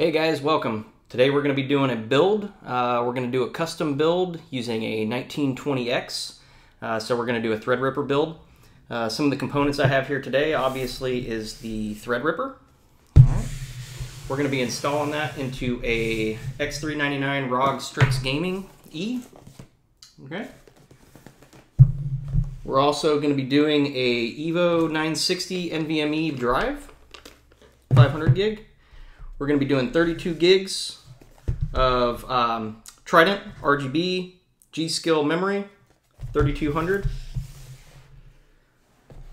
Hey guys, welcome. Today we're going to be doing a build. We're going to do a custom build using a 1920X. So we're going to do a Threadripper build. Some of the components I have here today obviously is the Threadripper. We're going to be installing that into a X399 ROG Strix Gaming E. Okay. We're also going to be doing a EVO 960 NVMe drive, 500 gig. We're going to be doing 32 gigs of Trident RGB G.Skill memory, 3200.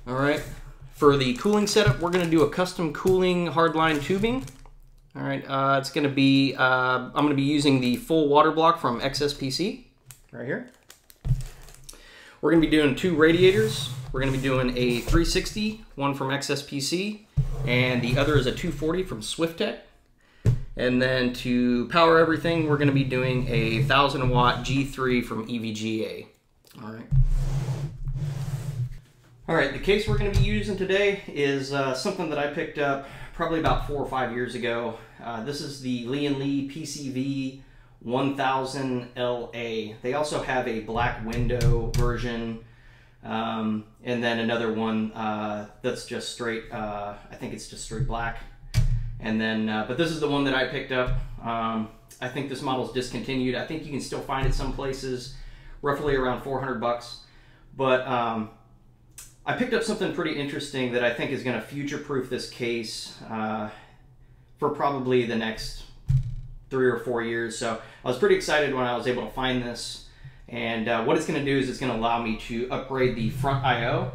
All right. For the cooling setup, we're going to do a custom cooling hardline tubing. All right. It's going to be I'm going to be using the full water block from XSPC right here. We're going to be doing two radiators. We're going to be doing a 360, one from XSPC, and the other is a 240 from Swiftech. And then to power everything, we're going to be doing a 1000 watt G3 from EVGA. All right, the case we're going to be using today is something that I picked up probably about 4 or 5 years ago. This is the Lee PCV 1000LA. They also have a black window version, and then another one that's just straight, I think it's just straight black. And then, but this is the one that I picked up. I think this model is discontinued. I think you can still find it some places, roughly around 400 bucks. But I picked up something pretty interesting that I think is going to future-proof this case for probably the next 3 or 4 years. So I was pretty excited when I was able to find this. And what it's going to do is it's going to allow me to upgrade the front I/O.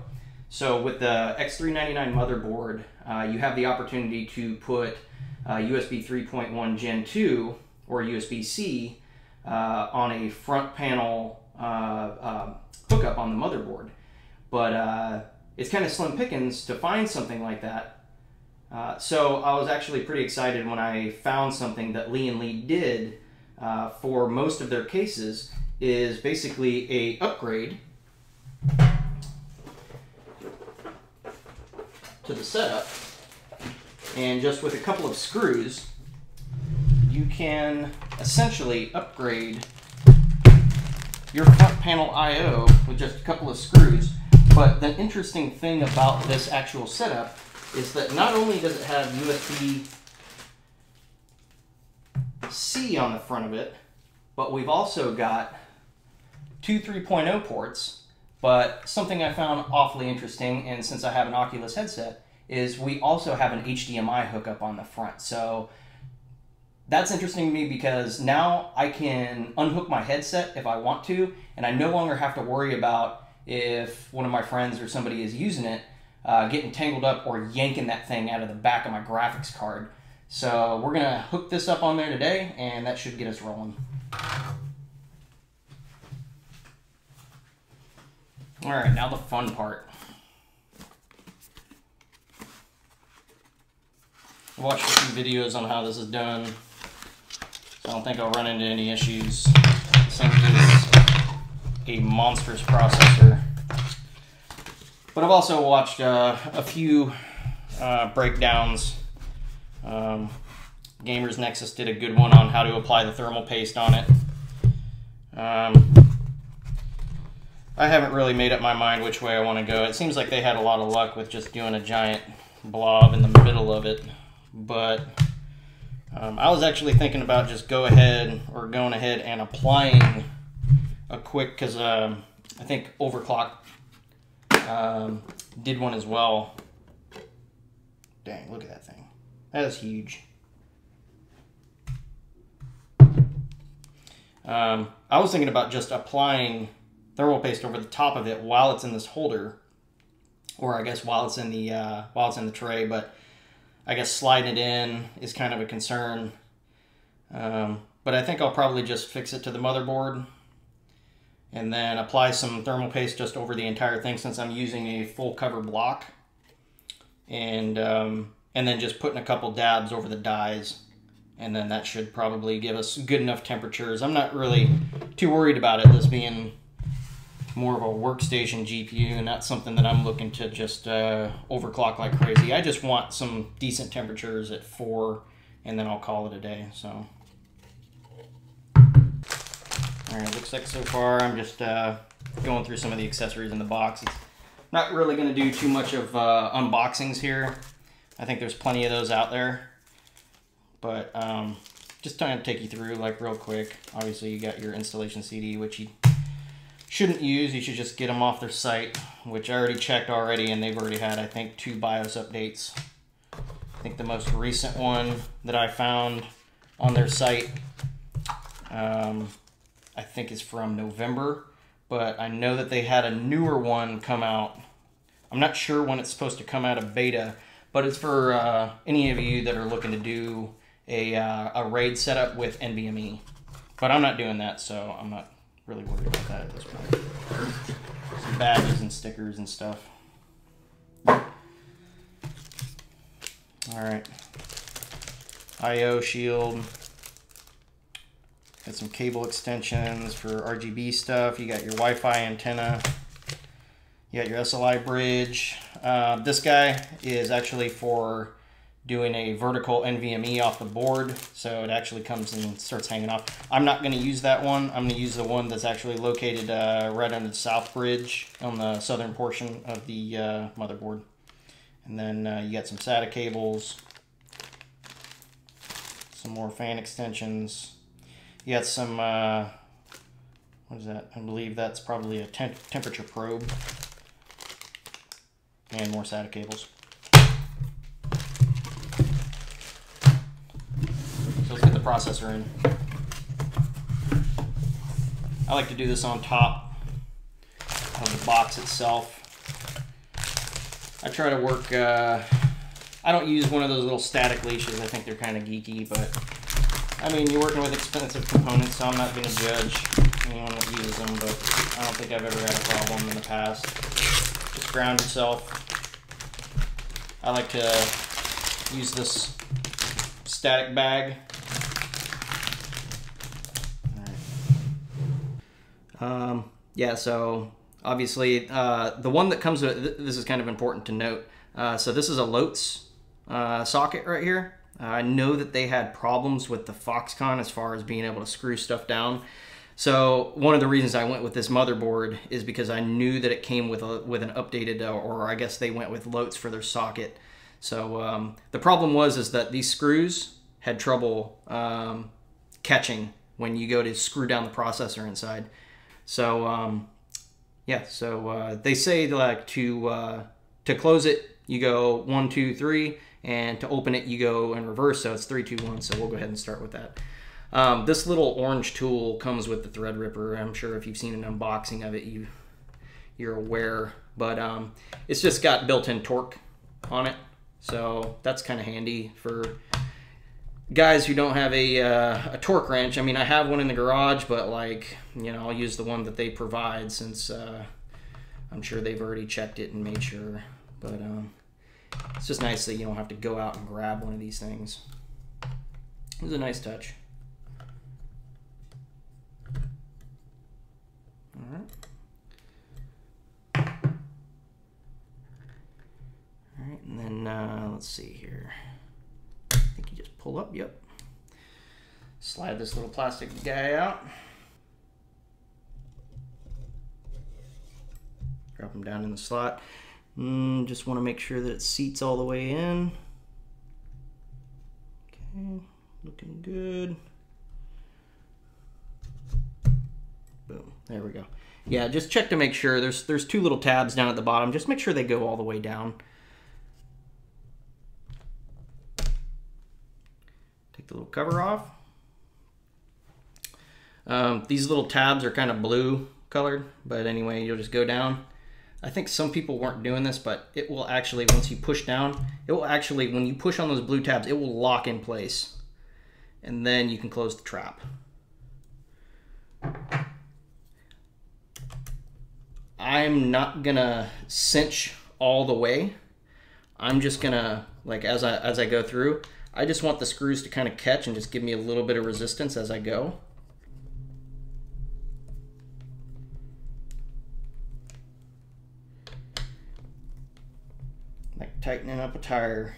So with the X399 motherboard, you have the opportunity to put USB 3.1 Gen 2 or USB-C on a front panel hookup on the motherboard. But it's kind of slim pickings to find something like that. So I was actually pretty excited when I found something that Lee did for most of their cases, is basically a upgrade to the setup, and just with a couple of screws you can essentially upgrade your front panel I/O with just a couple of screws. But the interesting thing about this actual setup is that not only does it have USB-C on the front of it, but we've also got two 3.0 ports. But something I found awfully interesting, and since I have an Oculus headset, is we also have an HDMI hookup on the front. So that's interesting to me because now I can unhook my headset if I want to, and I no longer have to worry about if one of my friends or somebody is using it, getting tangled up or yanking that thing out of the back of my graphics card. So we're going to hook this up on there today, and that should get us rolling. All right, now the fun part. I watched a few videos on how this is done, so I don't think I'll run into any issues. This thing is a monstrous processor. But I've also watched a few breakdowns. Gamers Nexus did a good one on how to apply the thermal paste on it. I haven't really made up my mind which way I want to go. It seems like they had a lot of luck with just doing a giant blob in the middle of it. But I was actually thinking about just going ahead and applying a quick, because I think Overclock did one as well. Dang, look at that thing. That is huge. I was thinking about just applying thermal paste over the top of it while it's in this holder, or I guess while it's in the tray. But I guess sliding it in is kind of a concern. But I think I'll probably just fix it to the motherboard and then apply some thermal paste just over the entire thing, since I'm using a full cover block, and then just putting a couple dabs over the dies, and then that should probably give us good enough temperatures. I'm not really too worried about it, this being more of a workstation GPU and not something that I'm looking to just overclock like crazy. I just want some decent temperatures at 4 and then I'll call it a day. So, all right, looks like so far I'm just going through some of the accessories in the box. It's not really going to do too much of unboxings here. I think there's plenty of those out there, but just trying to take you through like real quick. Obviously you got your installation CD, which you shouldn't use. You should just get them off their site, which I already checked already, and they've already had, I think, 2 BIOS updates. I think the most recent one that I found on their site, I think is from November, but I know that they had a newer one come out. I'm not sure when it's supposed to come out of beta, but it's for any of you that are looking to do a RAID setup with NVMe. But I'm not doing that, so I'm not really worried about that at this point. Some badges and stickers and stuff. Alright. I/O shield. Got some cable extensions for RGB stuff. You got your Wi-Fi antenna. You got your SLI bridge. This guy is actually for doing a vertical NVMe off the board, so it actually comes and starts hanging off. I'm not going to use that one. I'm going to use the one that's actually located right under the south bridge on the southern portion of the motherboard. And then you got some SATA cables, some more fan extensions. You got some, what is that? I believe that's probably a temperature probe, and more SATA cables. So let's get the processor in. I like to do this on top of the box itself. I try to work, I don't use one of those little static leashes. I think they're kind of geeky, but I mean, you're working with expensive components, so I'm not going to judge anyone that uses them, but I don't think I've ever had a problem in the past. Just ground yourself. I like to use this static bag. Yeah, so obviously the one that comes with, this is kind of important to note. So this is a Lotes socket right here. I know that they had problems with the Foxconn as far as being able to screw stuff down. So one of the reasons I went with this motherboard is because I knew that it came with an updated, or I guess they went with Lotes for their socket. So the problem is that these screws had trouble catching when you go to screw down the processor inside. So yeah, so they say like to close it, you go 1, 2, 3. And to open it, you go in reverse, so it's 3, 2, 1. So we'll go ahead and start with that. This little orange tool comes with the Threadripper. I'm sure if you've seen an unboxing of it, you're aware. But it's just got built-in torque on it, so that's kind of handy for guys who don't have a torque wrench. I mean, I have one in the garage, but like, you know, I'll use the one that they provide since I'm sure they've already checked it and made sure. But it's just nice that you don't have to go out and grab one of these things. It was a nice touch. All right. All right, and then let's see here. I think you just pull up, yep. Slide this little plastic guy out. Drop them down in the slot. Just want to make sure that it seats all the way in. Okay, looking good. Boom, there we go. Yeah, just check to make sure. There's 2 little tabs down at the bottom. Just make sure they go all the way down. Take the little cover off. These little tabs are kind of blue colored, but anyway, you'll just go down. I think some people weren't doing this, but it will actually, once you push down, it will actually, when you push on those blue tabs, it will lock in place. And then you can close the trap. I'm not gonna cinch all the way. I'm just gonna, like, as I go through, I just want the screws to kind of catch and just give me a little bit of resistance as I go. Like tightening up a tire.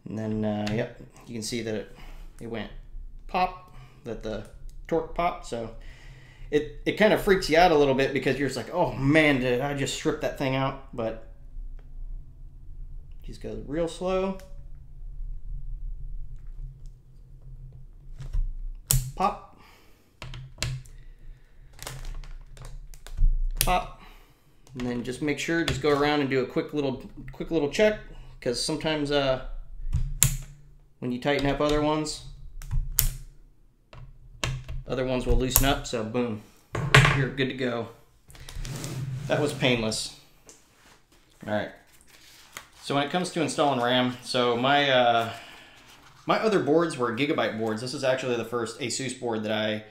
And then, yep, you can see that it went pop, that the torque popped. So it kind of freaks you out a little bit because you're just like, oh man, did I just strip that thing out? But just goes real slow. Pop. Pop. And then just make sure, just go around and do a quick little check, because sometimes when you tighten up other ones will loosen up. So boom, you're good to go. That was painless. All right. So when it comes to installing RAM, so my my other boards were gigabyte boards. This is actually the first Asus board that I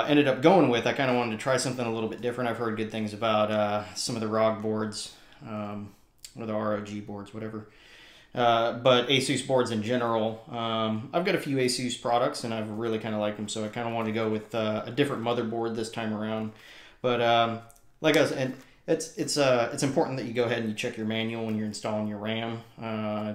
ended up going with. I kind of wanted to try something a little bit different. I've heard good things about some of the ROG boards, or the ROG boards, whatever. But Asus boards in general, I've got a few Asus products and I've really kind of liked them. So I kind of wanted to go with a different motherboard this time around. But like I said, it's important that you go ahead and you check your manual when you're installing your RAM,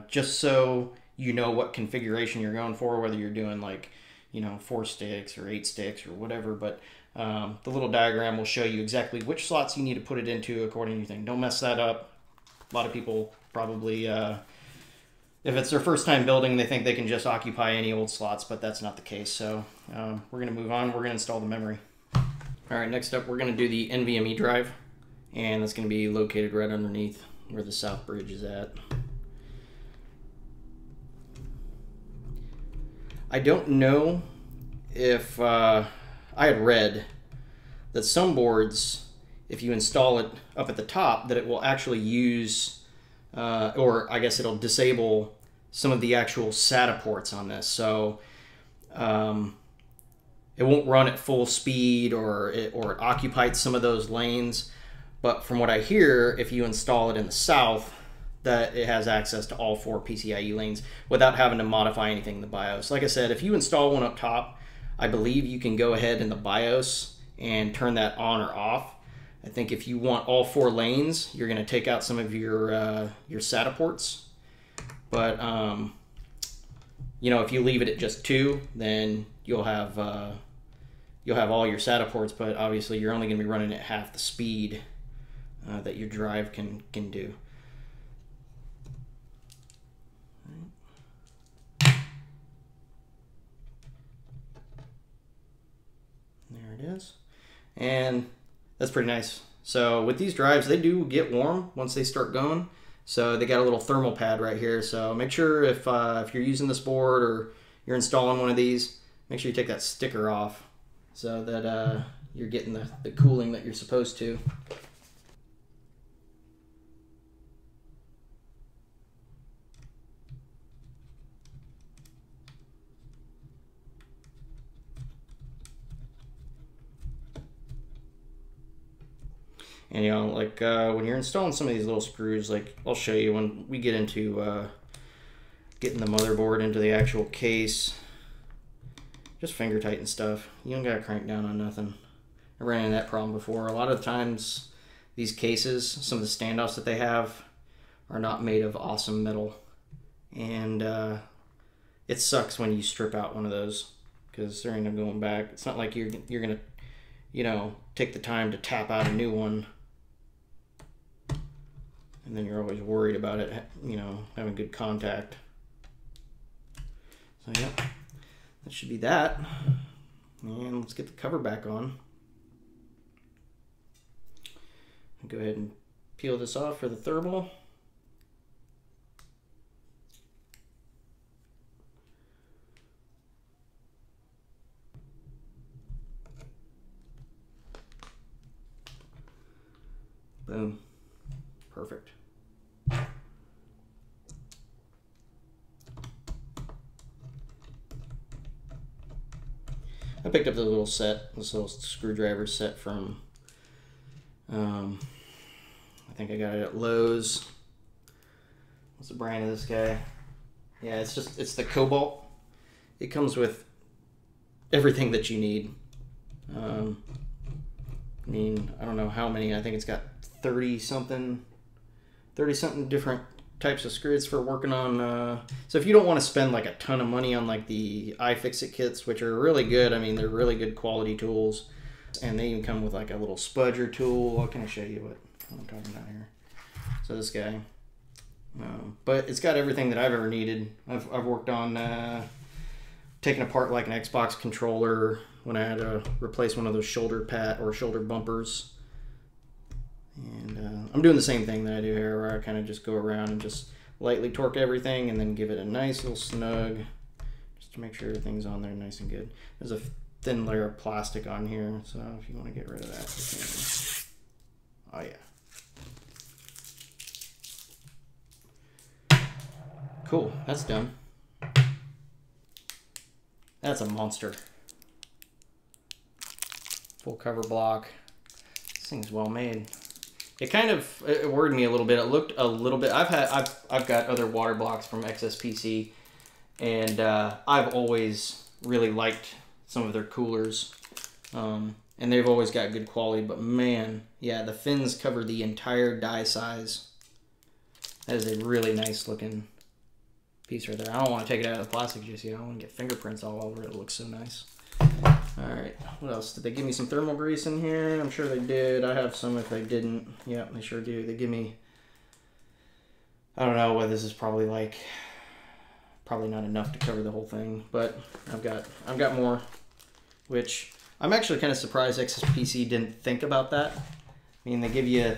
just so you know what configuration you're going for, whether you're doing like, you know, 4 sticks or 8 sticks or whatever. But the little diagram will show you exactly which slots you need to put it into according to your thing. Don't mess that up. A lot of people probably, if it's their first time building, they think they can just occupy any old slots, but that's not the case. So we're going to move on. We're going to install the memory. All right, next up, we're going to do the NVMe drive, and that's going to be located right underneath where the south bridge is at. I don't know if I had read that some boards, if you install it up at the top, that it will actually use, or I guess it'll disable some of the actual SATA ports on this. So it won't run at full speed, or it occupied some of those lanes. But from what I hear, if you install it in the south, that it has access to all 4 PCIe lanes without having to modify anything in the BIOS. Like I said, if you install one up top, I believe you can go ahead in the BIOS and turn that on or off. I think if you want all 4 lanes, you're going to take out some of your SATA ports. But you know, if you leave it at just 2, then you'll have all your SATA ports. But obviously, you're only going to be running at half the speed that your drive can do. There it is. And that's pretty nice. So with these drives, they do get warm once they start going. So they got a little thermal pad right here. So make sure if you're using this board or you're installing one of these, make sure you take that sticker off so that you're getting the cooling that you're supposed to. And you know, like when you're installing some of these little screws, like I'll show you when we get into getting the motherboard into the actual case, just finger tighten stuff. You don't gotta crank down on nothing. I ran into that problem before. A lot of times these cases, some of the standoffs that they have are not made of awesome metal, and it sucks when you strip out one of those because they're ending up going back. It's not like you're gonna, you know, take the time to tap out a new one, and then you're always worried about it, you know, having good contact. So yeah, that should be that. And let's get the cover back on. Go ahead and peel this off for the thermal. Boom. Perfect. I picked up the little set, this little screwdriver set from, I think I got it at Lowe's. What's the brand of this guy? Yeah, it's the Cobalt. It comes with everything that you need. I mean, I don't know how many. I think it's got 30 something different types of screws for working on. So if you don't want to spend like a ton of money on like the iFixit kits, which are really good, I mean they're really good quality tools, and they even come with like a little spudger tool. What can I show you what I'm talking about here? So this guy, but it's got everything that I've ever needed. I've worked on taking apart like an Xbox controller when I had to replace one of those shoulder pad or shoulder bumpers. And I'm doing the same thing that I do here, where I kind of just go around and just lightly torque everything and then give it a nice little snug, just to make sure everything's on there nice and good. There's a thin layer of plastic on here, so if you want to get rid of that, you can. Oh yeah. Cool, that's done. That's a monster. Full cover block. This thing's well made. It kind of it worried me a little bit. It looked a little bit. I've got other water blocks from XSPC, and I've always really liked some of their coolers, and they've always got good quality. But man, yeah, the fins cover the entire die size. That is a really nice looking piece right there. I don't want to take it out of the plastic just yet. I don't want to get fingerprints all over it. It looks so nice. Alright, what else? Did they give me some thermal grease in here? I'm sure they did. I have some if they didn't. Yeah, they sure do. They give me, I don't know whether this is probably like, probably not enough to cover the whole thing, but I've got more, which I'm actually kind of surprised XSPC didn't think about that. I mean, they give you,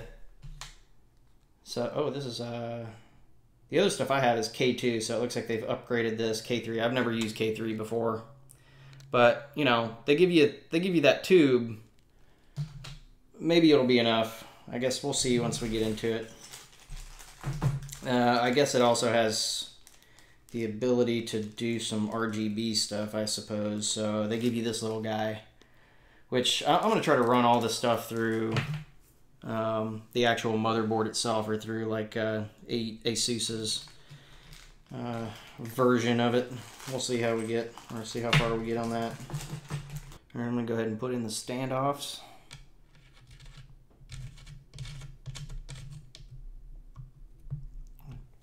so, oh, this is, the other stuff I have is K2, so it looks like they've upgraded this K3. I've never used K3 before. But, you know, they give you that tube. Maybe it'll be enough. I guess we'll see once we get into it. I guess it also has the ability to do some RGB stuff, I suppose. So they give you this little guy, which I'm going to try to run all this stuff through the actual motherboard itself, or through like Asus's version of it. We'll see how we get, or see how far we get on that. All right, I'm gonna go ahead and put in the standoffs.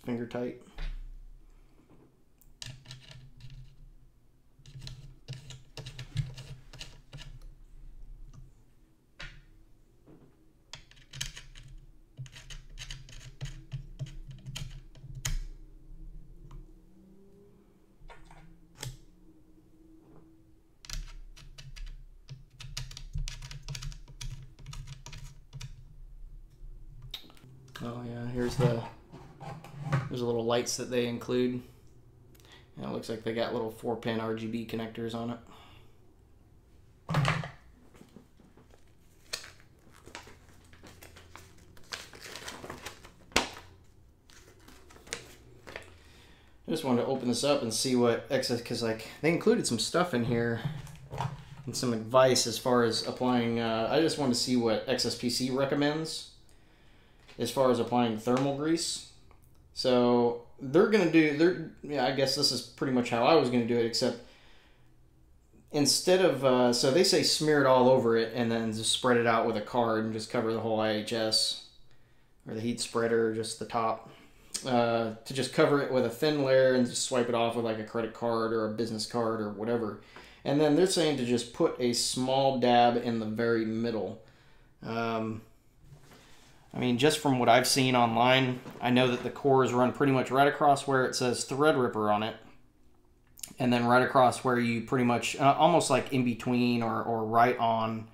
Finger tight. Oh yeah, there's the little lights that they include. And it looks like they got little 4-pin RGB connectors on it. I just wanted to open this up and see what because like they included some stuff in here and some advice as far as applying. I just wanted to see what XSPC recommends as far as applying thermal grease. So they're gonna do, yeah, I guess this is pretty much how I was gonna do it, except instead of, so they say smear it all over it and then just spread it out with a card and just cover the whole IHS, or the heat spreader, just the top, to just cover it with a thin layer and just swipe it off with like a credit card or a business card or whatever. And then they're saying to just put a small dab in the very middle. I mean, just from what I've seen online, I know that the cores run pretty much right across where it says Threadripper on it. And then right across where you pretty much, almost like in between or right on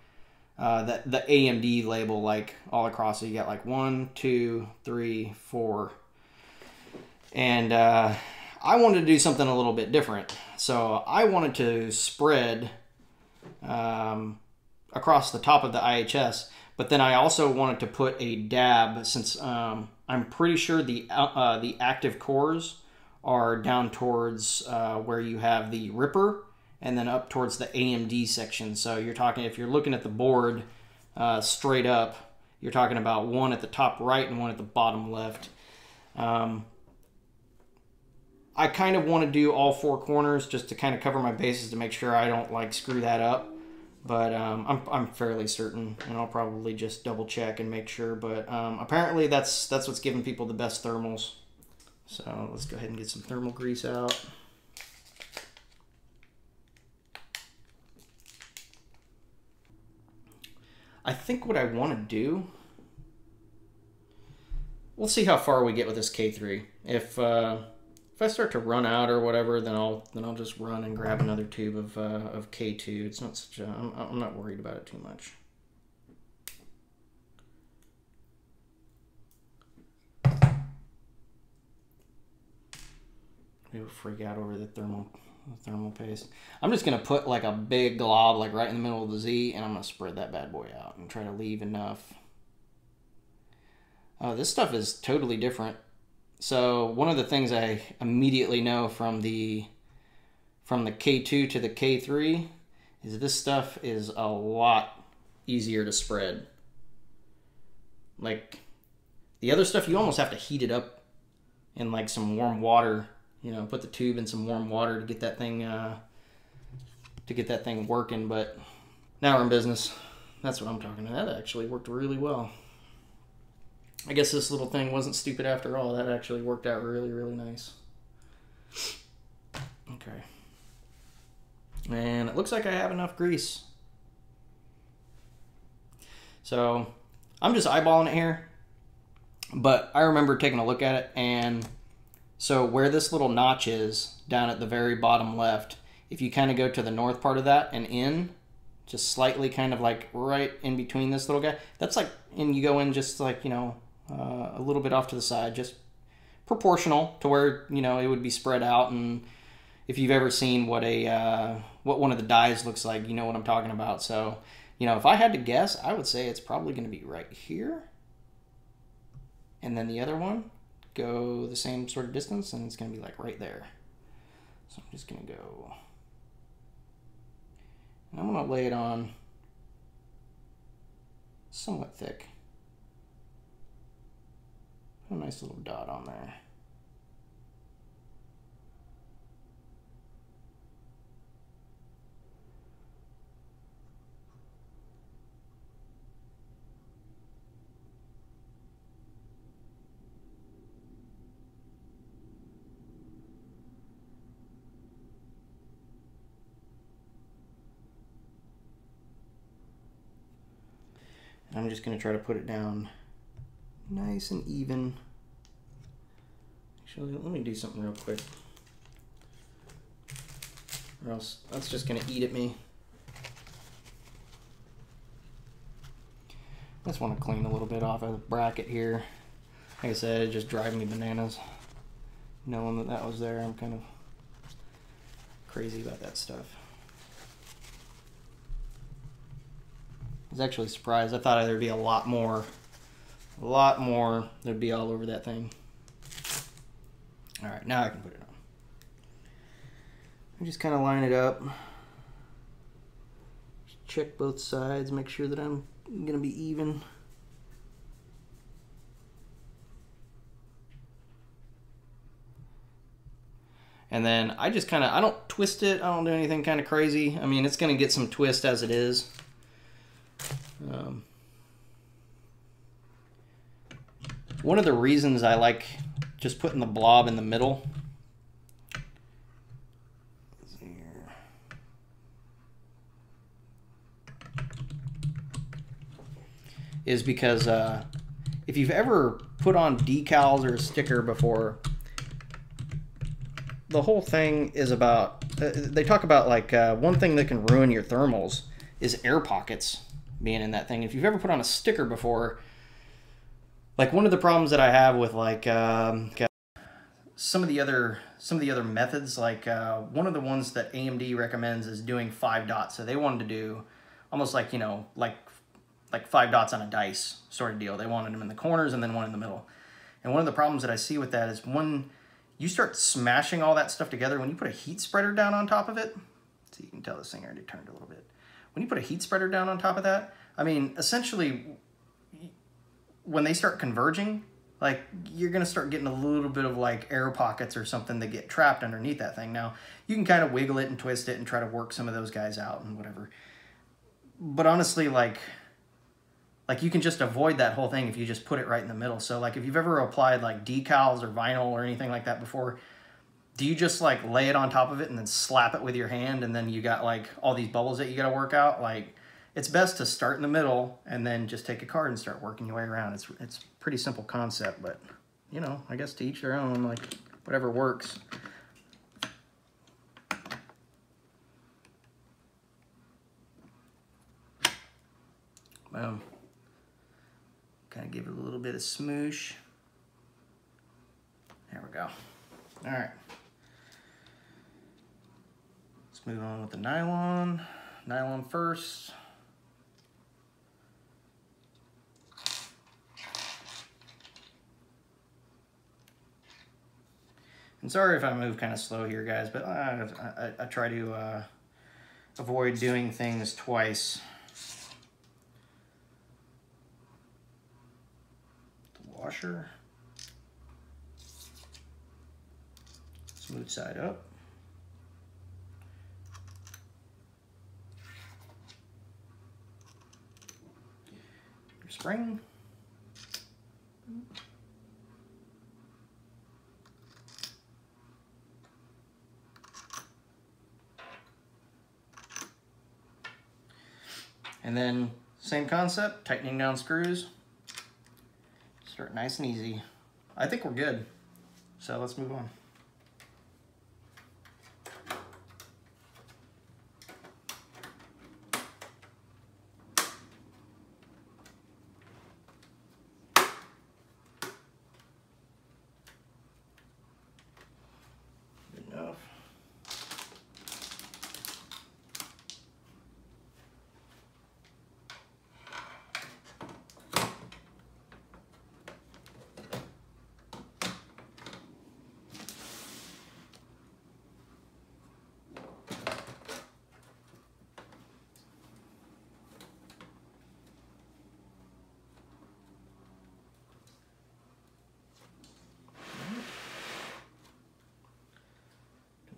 the AMD label, like all across. So you got like 1, 2, 3, 4. And I wanted to do something a little bit different. So I wanted to spread across the top of the IHS. But then I also wanted to put a dab, since I'm pretty sure the active cores are down towards where you have the Ripper, and then up towards the AMD section. So you're talking, if you're looking at the board straight up, you're talking about one at the top right and one at the bottom left. I kind of want to do all 4 corners just to kind of cover my bases to make sure I don't like screw that up. But I'm fairly certain, and I'll probably just double check and make sure. But apparently that's what's giving people the best thermals. So let's go ahead and get some thermal grease out. I think what I want to do, we'll see how far we get with this K3. If I start to run out or whatever, then I'll just run and grab another tube of K2. It's not such a, I'm not worried about it too much. Maybe we'll freak out over the thermal paste. I'm just gonna put like a big glob like right in the middle of the Z, and I'm gonna spread that bad boy out and try to leave enough. Oh, this stuff is totally different. So one of the things I immediately know from the K2 to the K3 is this stuff is a lot easier to spread. Like the other stuff, you almost have to heat it up in like some warm water. You know, put the tube in some warm water to get that thing working. But now we're in business. That's what I'm talking about. That actually worked really well. I guess this little thing wasn't stupid after all. That actually worked out really, really nice. Okay. And it looks like I have enough grease. So I'm just eyeballing it here. But I remember taking a look at it, and so where this little notch is down at the very bottom left, if you kind of go to the north part of that and in, just slightly kind of like right in between this little guy, that's like, and you go in just like, you know, a little bit off to the side, just proportional to where, you know, it would be spread out. And if you've ever seen what one of the dies looks like, you know what I'm talking about. So, you know, if I had to guess, I would say it's probably going to be right here. And then the other one, go the same sort of distance, and it's going to be like right there. So I'm just going to go, and I'm going to lay it on somewhat thick. Put a nice little dot on there. I'm just going to try to put it down nice and even. Actually, let me do something real quick, or else that's just going to eat at me. I just want to clean a little bit off of the bracket here. Like I said, it just drives me bananas knowing that that was there. I'm kind of crazy about that stuff. I was actually surprised. I thought there'd be a lot more there'd be all over that thing. All right, now I can put it on. I just kind of line it up. Just check both sides, make sure that I'm gonna be even. And then I just kind of, I don't twist it. I don't do anything kind of crazy. I mean, it's gonna get some twist as it is. One of the reasons I like just putting the blob in the middle is because if you've ever put on decals or a sticker before, the whole thing is about, they talk about like one thing that can ruin your thermals is air pockets being in that thing. If you've ever put on a sticker before, like one of the problems that I have with like some of the other methods, like one of the ones that AMD recommends is doing 5 dots. So they wanted to do almost like, you know, like 5 dots on a dice sort of deal. They wanted them in the corners and then one in the middle. And one of the problems that I see with that is when you start smashing all that stuff together, when you put a heat spreader down on top of it, so you can tell this thing already turned a little bit. When you put a heat spreader down on top of that, I mean, essentially, when they start converging, like, you're going to start getting a little bit of, like, air pockets or something that get trapped underneath that thing. Now, you can kind of wiggle it and twist it and try to work some of those guys out and whatever. But honestly, like, like you can just avoid that whole thing if you just put it right in the middle. So like if you've ever applied like decals or vinyl or anything like that before, do you just like lay it on top of it and then slap it with your hand and then you got like all these bubbles that you got to work out? Like it's best to start in the middle and then just take a card and start working your way around. It's a pretty simple concept, but you know, I guess to each their own, like whatever works. Boom. Kind of give it a little bit of smoosh. There we go. All right. Let's move on with the nylon. Nylon first. And sorry if I move kind of slow here, guys, but I try to avoid doing things twice. The washer. Smooth side up. Your spring. And then same concept, tightening down screws. Start nice and easy. I think we're good. So let's move on. Good enough.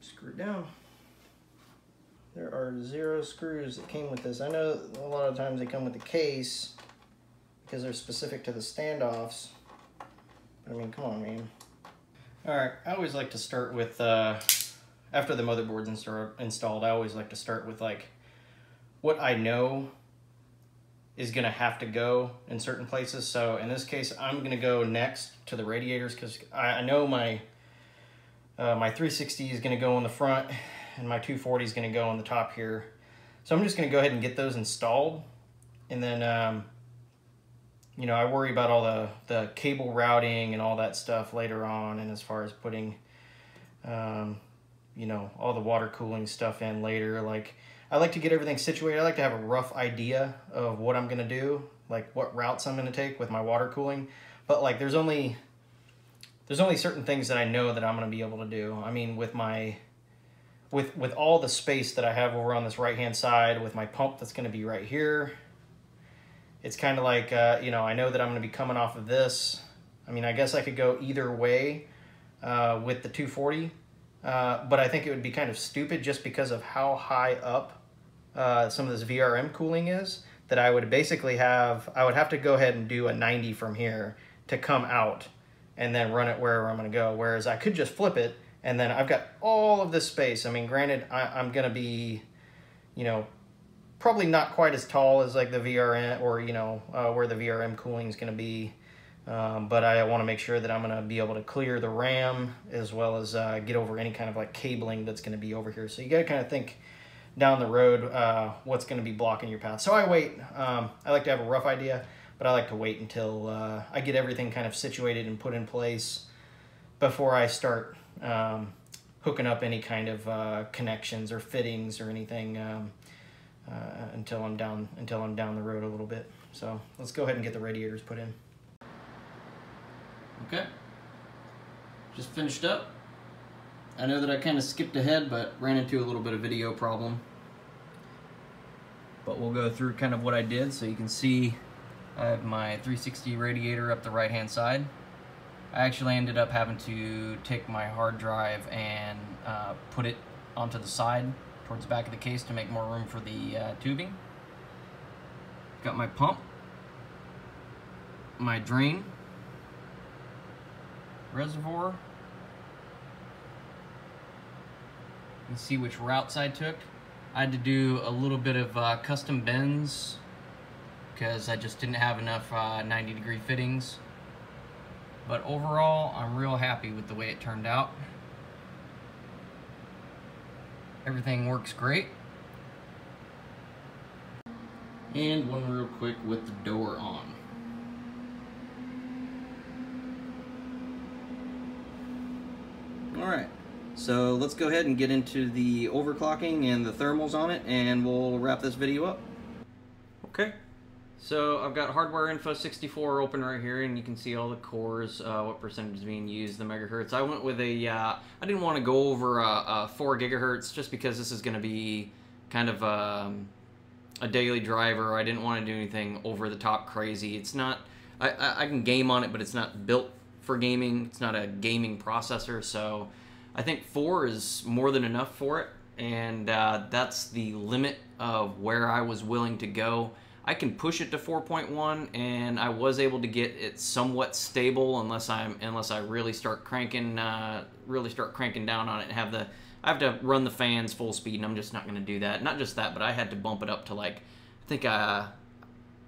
Screw it down. There are 0 screws that came with this. I know a lot of times they come with the case because they're specific to the standoffs. But I mean, come on, man. Alright, I always like to start with, after the motherboard's installed, I always like to start with like what I know is gonna have to go in certain places. So in this case, I'm gonna go next to the radiators because I know my 360 is going to go in the front and my 240 is going to go on the top here. So I'm just going to go ahead and get those installed. And then, you know, I worry about all the cable routing and all that stuff later on. And as far as putting, you know, all the water cooling stuff in later, like I like to get everything situated. I like to have a rough idea of what I'm going to do, like what routes I'm going to take with my water cooling. But like there's only certain things that I know that I'm going to be able to do. I mean, with all the space that I have over on this right-hand side, with my pump that's going to be right here, it's kind of like, you know, I know that I'm going to be coming off of this. I mean, I guess I could go either way with the 240, but I think it would be kind of stupid just because of how high up some of this VRM cooling is, that I would basically have, I would have to go ahead and do a 90 from here to come out and then run it wherever I'm going to go. Whereas I could just flip it, and then I've got all of this space. I mean, granted, I'm going to be, you know, probably not quite as tall as like the VRM or, you know, where the VRM cooling is going to be. But I want to make sure that I'm going to be able to clear the RAM as well as get over any kind of like cabling that's going to be over here. So you got to kind of think down the road what's going to be blocking your path. So I wait. I like to have a rough idea, but I like to wait until I get everything kind of situated and put in place before I start hooking up any kind of connections or fittings or anything until I'm down the road a little bit. So let's go ahead and get the radiators put in. Okay, just finished up. I know that I kind of skipped ahead, but ran into a little bit of video problem. But we'll go through kind of what I did so you can see. I have my 360 radiator up the right hand side. I actually ended up having to take my hard drive and put it onto the side towards the back of the case to make more room for the tubing. Got my pump my drain reservoir. You can see which routes I took. I had to do a little bit of custom bends because I just didn't have enough 90-degree fittings. But overall, I'm real happy with the way it turned out. Everything works great. And one real quick with the door on. Alright, so let's go ahead and get into the overclocking and the thermals on it, and we'll wrap this video up. Okay, so I've got hardware info 64 open right here, and you can see all the cores, what percentage is being used, the megahertz. I went with a, I didn't want to go over 4 gigahertz just because this is going to be kind of a daily driver. I didn't want to do anything over the top crazy. It's not, I can game on it, but it's not built for gaming. It's not a gaming processor, so I think 4 is more than enough for it, and that's the limit of where I was willing to go. I can push it to 4.1, and I was able to get it somewhat stable unless I really start cranking down on it and I have to run the fans full speed, and I'm just not going to do that. Not just that, but I had to bump it up to, like, I think I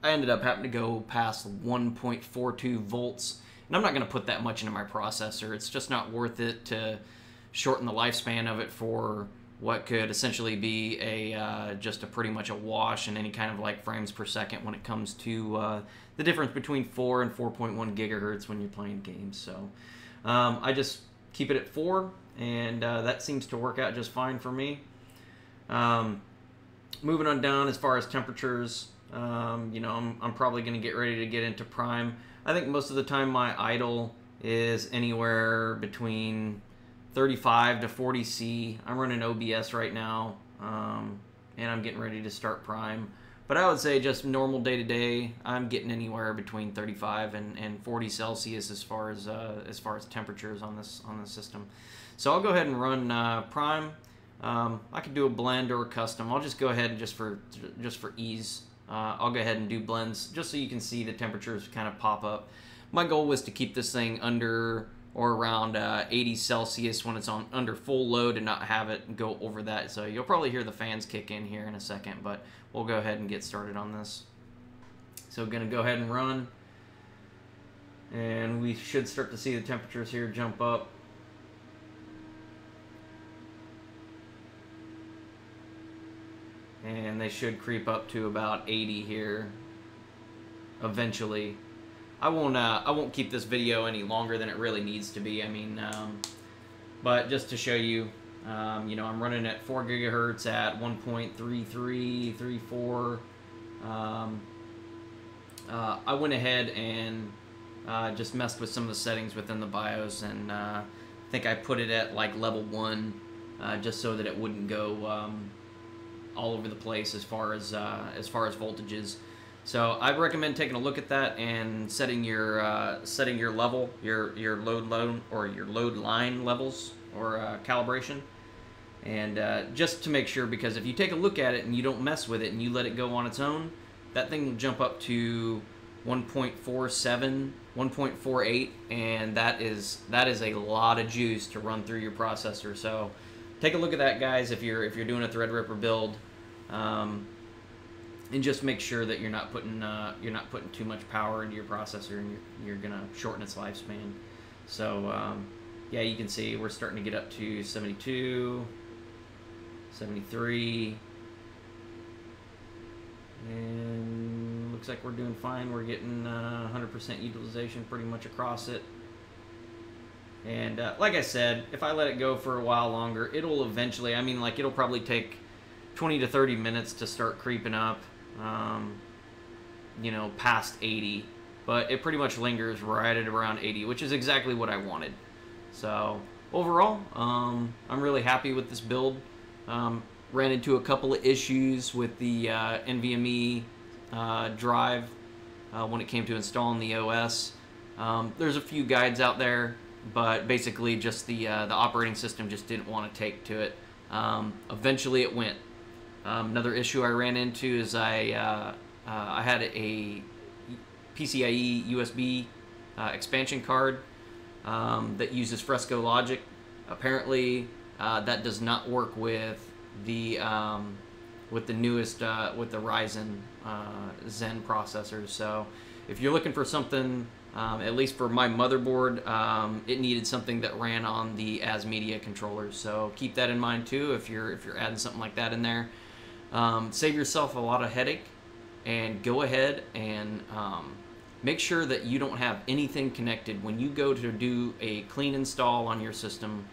ended up having to go past 1.42 volts. And I'm not going to put that much into my processor. It's just not worth it to shorten the lifespan of it for what could essentially be just pretty much a wash in any kind of like frames per second when it comes to the difference between 4 and 4.1 gigahertz when you're playing games. So I just keep it at 4, and that seems to work out just fine for me. Moving on down as far as temperatures, you know, I'm probably going to get ready to get into prime. I think most of the time my idle is anywhere between 35 to 40 C. I'm running OBS right now, and I'm getting ready to start prime. But I would say just normal day-to-day, I'm getting anywhere between 35 and 40 Celsius as far as temperatures on this system. So I'll go ahead and run prime. I could do a blend or a custom. I'll just go ahead and just for ease, I'll go ahead and do blends just so you can see the temperatures kind of pop up. My goal was to keep this thing under or around 80 Celsius when it's on under full load and not have it go over that. So you'll probably hear the fans kick in here in a second, but we'll go ahead and get started on this. So gonna go ahead and run, and we should start to see the temperatures here jump up. And they should creep up to about 80 here eventually. I won't keep this video any longer than it really needs to be. I mean, but just to show you, you know, I'm running at 4 gigahertz at 1.3334. I went ahead and just messed with some of the settings within the BIOS, and I think I put it at like level 1 just so that it wouldn't go all over the place as far as voltages. So I recommend taking a look at that and setting your level, your load line levels or calibration, and just to make sure, because if you take a look at it and you don't mess with it and you let it go on its own, that thing will jump up to 1.47, 1.48, and that is a lot of juice to run through your processor. So take a look at that, guys, if you're doing a Threadripper build, and just make sure that you're not putting too much power into your processor, and you're gonna shorten its lifespan. So yeah, you can see we're starting to get up to 72, 73, and looks like we're doing fine. We're getting 100% utilization pretty much across it. And like I said, if I let it go for a while longer, it'll eventually, I mean, like, it'll probably take 20 to 30 minutes to start creeping up, you know, past 80. But it pretty much lingers right at around 80, which is exactly what I wanted. So overall, I'm really happy with this build. Ran into a couple of issues with the NVMe drive when it came to installing the OS. There's a few guides out there, but basically just the operating system just didn't want to take to it. Eventually it went. Another issue I ran into is I had a PCIe USB expansion card that uses Fresco logic. Apparently, that does not work with the newest with the Ryzen Zen processors. So if you're looking for something, at least for my motherboard, it needed something that ran on the As Media controllers. So keep that in mind too if you're adding something like that in there. Save yourself a lot of headache, and go ahead and make sure that you don't have anything connected when you go to do a clean install on your system.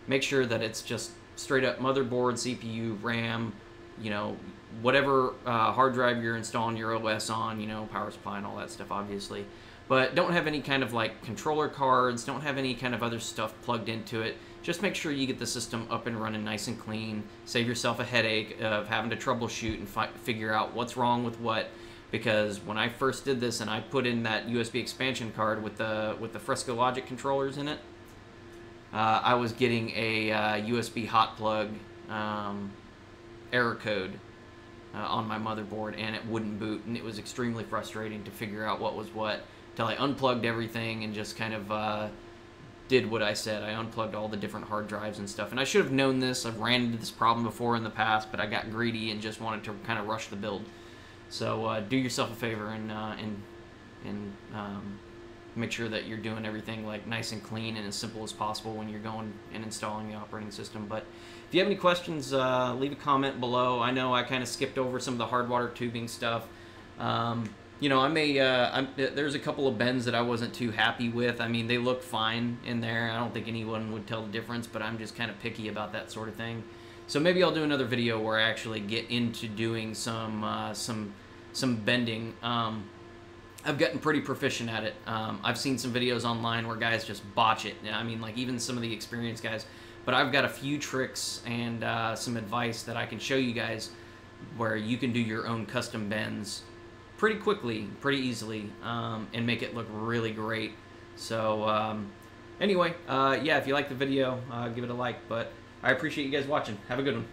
Make sure that it's just straight up motherboard, CPU, RAM, you know, whatever hard drive you're installing your OS on, you know, power supply and all that stuff, obviously. But don't have any kind of like controller cards, don't have any kind of other stuff plugged into it. Just make sure you get the system up and running nice and clean. Save yourself a headache of having to troubleshoot and figure out what's wrong with what. Because when I first did this and I put in that USB expansion card with the Fresco Logic controllers in it, I was getting a USB hot plug error code on my motherboard, and it wouldn't boot, and it was extremely frustrating to figure out what was what, till I unplugged everything and just kind of did what I said. I unplugged all the different hard drives and stuff, and I should have known this. I've ran into this problem before in the past, but I got greedy and just wanted to kind of rush the build. So do yourself a favor and make sure that you're doing everything like nice and clean and as simple as possible when you're going and installing the operating system. But if you have any questions, leave a comment below. I know I kind of skipped over some of the hard water tubing stuff. You know, there's a couple of bends that I wasn't too happy with. I mean, they look fine in there. I don't think anyone would tell the difference, but I'm just kind of picky about that sort of thing. So maybe I'll do another video where I actually get into doing some bending. I've gotten pretty proficient at it. I've seen some videos online where guys just botch it. I mean, like even some of the experienced guys. But I've got a few tricks and some advice that I can show you guys where you can do your own custom bends pretty quickly, pretty easily, and make it look really great. So anyway, yeah, if you like the video, give it a like. But I appreciate you guys watching. Have a good one.